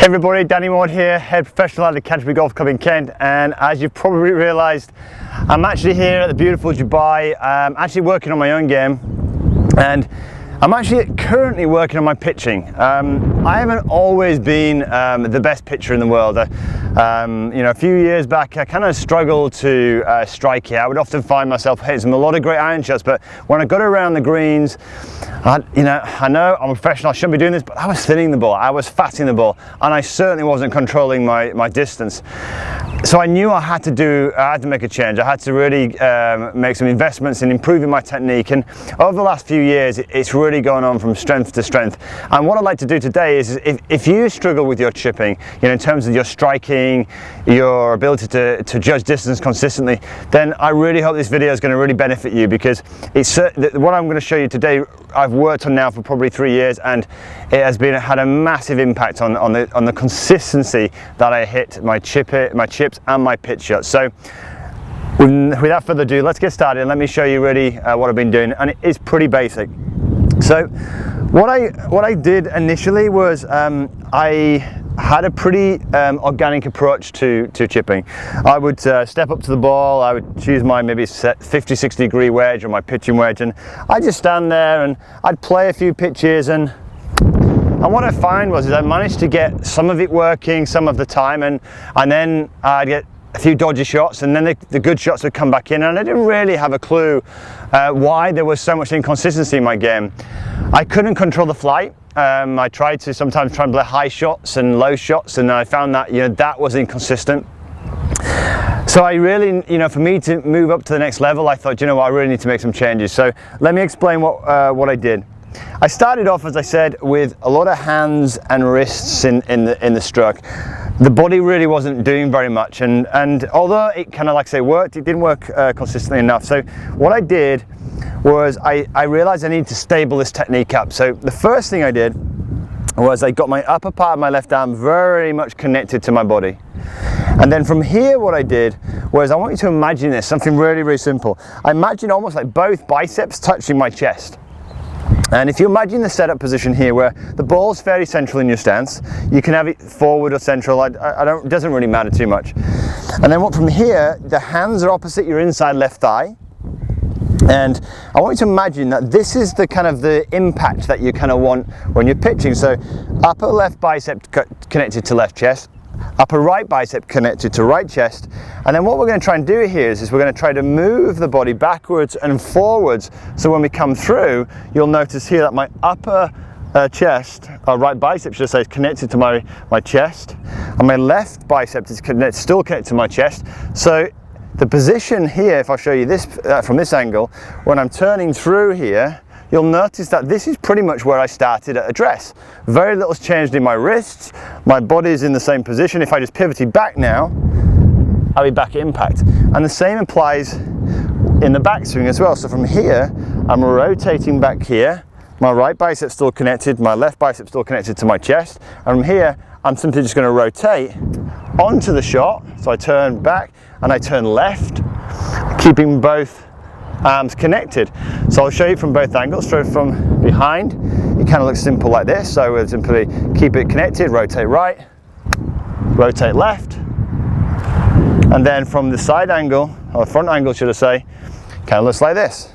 Hey everybody, Danny Maude here, head professional at the Canterbury Golf Club in Kent, and as you've probably realised, I'm actually here at the beautiful Dubai. I'm actually working on my own game, and I'm actually currently working on my pitching. I haven't always been the best pitcher in the world. A few years back I kind of struggled to strike it. I would often find myself hitting a lot of great iron shots, but when I got around the greens, I know I'm a professional, I shouldn't be doing this, but I was thinning the ball, I was fatting the ball, and I certainly wasn't controlling my distance. So I knew I had to make a change. I had to really make some investments in improving my technique, and over the last few years it's really gone on from strength to strength. And what I'd like to do today is if you struggle with your chipping, in terms of your striking, your ability to judge distance consistently, then I really hope this video is going to really benefit you, because it's what I'm going to show you today I've worked on now for probably 3 years, and it has had a massive impact on the consistency that I hit my chips and my pitch shots. So without further ado, let's get started and let me show you really what I've been doing, and it is pretty basic. So what I did initially was I had a pretty organic approach to chipping. I would step up to the ball, I would choose my maybe 50-60 degree wedge or my pitching wedge, and I'd just stand there and I'd play a few pitches, and what I find was I managed to get some of it working some of the time, and then I'd get a few dodgy shots, and then the good shots would come back in, and I didn't really have a clue why there was so much inconsistency in my game. I couldn't control the flight. I tried to sometimes try and play high shots and low shots, and I found that that was inconsistent. So I really, for me to move up to the next level, I thought, I really need to make some changes. So let me explain what I did. I started off, as I said, with a lot of hands and wrists in the stroke. The body really wasn't doing very much, and although it kind of, like I say, worked, it didn't work consistently enough. So what I did was I realized I needed to stable this technique up. So the first thing I did was I got my upper part of my left arm very much connected to my body. And then from here what I did was, I want you to imagine this, something really, really simple. I imagine almost like both biceps touching my chest. And if you imagine the setup position here, where the ball's fairly central in your stance, you can have it forward or central, it doesn't really matter too much. And then from here, the hands are opposite your inside left thigh. And I want you to imagine that this is the kind of the impact that you kind of want when you're pitching. So upper left bicep connected to left chest, upper right bicep connected to right chest, and then what we're going to try and do here is we're going to try to move the body backwards and forwards, so when we come through, you'll notice here that my upper chest, or right bicep should I say, is connected to my chest, and my left bicep is still connected to my chest. So the position here, if I show you this from this angle, when I'm turning through here, you'll notice that this is pretty much where I started at address. Very little's changed in my wrists, my body's in the same position. If I just pivoted back now, I'll be back at impact. And the same applies in the backswing as well. So from here, I'm rotating back here, my right bicep's still connected, my left bicep's still connected to my chest, and from here, I'm simply just going to rotate onto the shot. So I turn back and I turn left, keeping both arms connected. So I'll show you from both angles. So from behind, it kind of looks simple like this. So we'll simply keep it connected, rotate right, rotate left, and then from the side angle, or front angle should I say, kind of looks like this.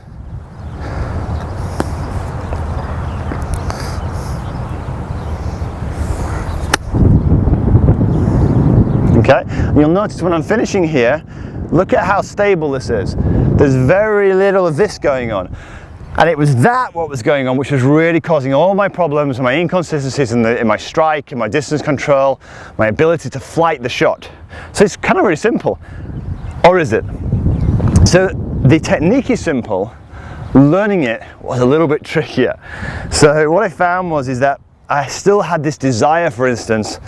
Okay, and you'll notice when I'm finishing here, look at how stable this is. There's very little of this going on. And it was what was going on, which was really causing all my problems, my inconsistencies in my strike, in my distance control, my ability to flight the shot. So it's kind of really simple. Or is it? So the technique is simple, learning it was a little bit trickier. So what I found is that I still had this desire, for instance,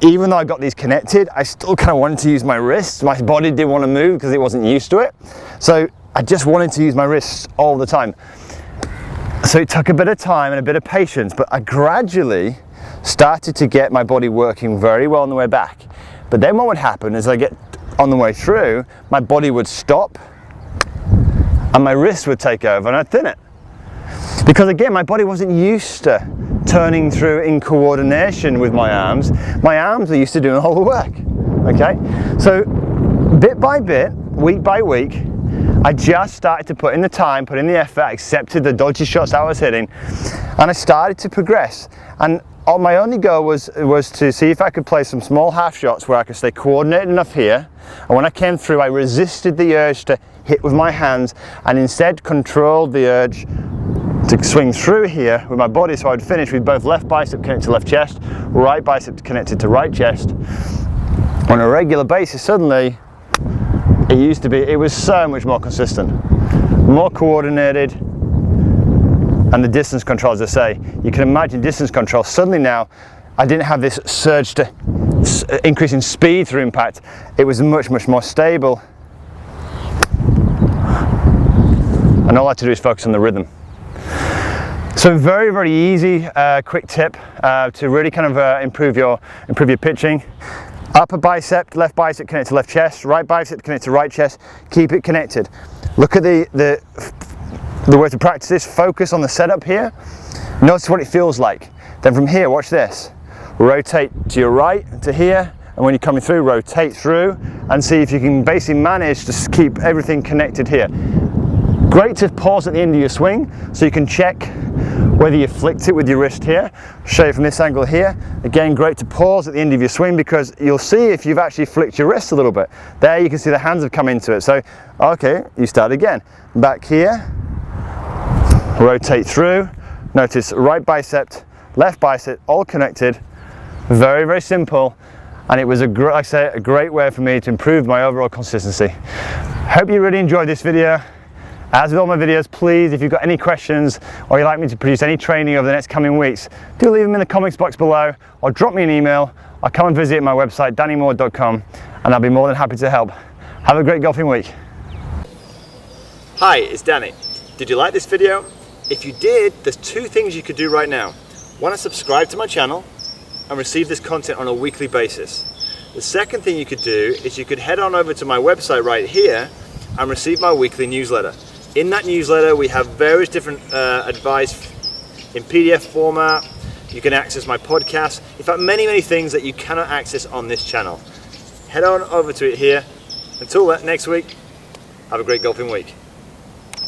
even though I got these connected, I still kind of wanted to use my wrists. My body didn't want to move because it wasn't used to it. So I just wanted to use my wrists all the time. So it took a bit of time and a bit of patience, but I gradually started to get my body working very well on the way back. But then what would happen is I get on the way through, my body would stop and my wrist would take over and I'd thin it. Because again, my body wasn't used to turning through in coordination with my arms are used to doing all the work. Okay, so bit by bit, week by week, I just started to put in the time, put in the effort, accepted the dodgy shots I was hitting, and I started to progress. And my only goal was to see if I could play some small half shots where I could stay coordinated enough here, and when I came through I resisted the urge to hit with my hands and instead controlled the urge to swing through here with my body, so I would finish with both left bicep connected to left chest, right bicep connected to right chest. On a regular basis, suddenly it was so much more consistent, more coordinated, and the distance control, as I say, you can imagine distance control. Suddenly now, I didn't have this surge to increase in speed through impact. It was much, much more stable. And all I had to do is focus on the rhythm. So very, very easy, quick tip to really kind of improve your pitching. Upper bicep, left bicep connected to left chest, right bicep connected to right chest. Keep it connected. Look at the way to practice this. Focus on the setup here. Notice what it feels like. Then from here, watch this. Rotate to your right, to here, and when you're coming through, rotate through, and see if you can basically manage to keep everything connected here. Great to pause at the end of your swing, so you can check whether you flicked it with your wrist here. Show you from this angle here. Again, great to pause at the end of your swing because you'll see if you've actually flicked your wrist a little bit. There you can see the hands have come into it. So, okay, you start again. Back here, rotate through. Notice right bicep, left bicep, all connected. Very, very simple. And it was a great way for me to improve my overall consistency. Hope you really enjoyed this video. As with all my videos, please, if you've got any questions or you'd like me to produce any training over the next coming weeks, do leave them in the comments box below or drop me an email or come and visit my website, dannymaude.com, and I'll be more than happy to help. Have a great golfing week. Hi, it's Danny. Did you like this video? If you did, there's two things you could do right now. One is subscribe to my channel and receive this content on a weekly basis. The second thing you could do is you could head on over to my website right here and receive my weekly newsletter. In that newsletter, we have various different advice in PDF format. You can access my podcast. In fact, many, many things that you cannot access on this channel. Head on over to it here. Until next week, have a great golfing week.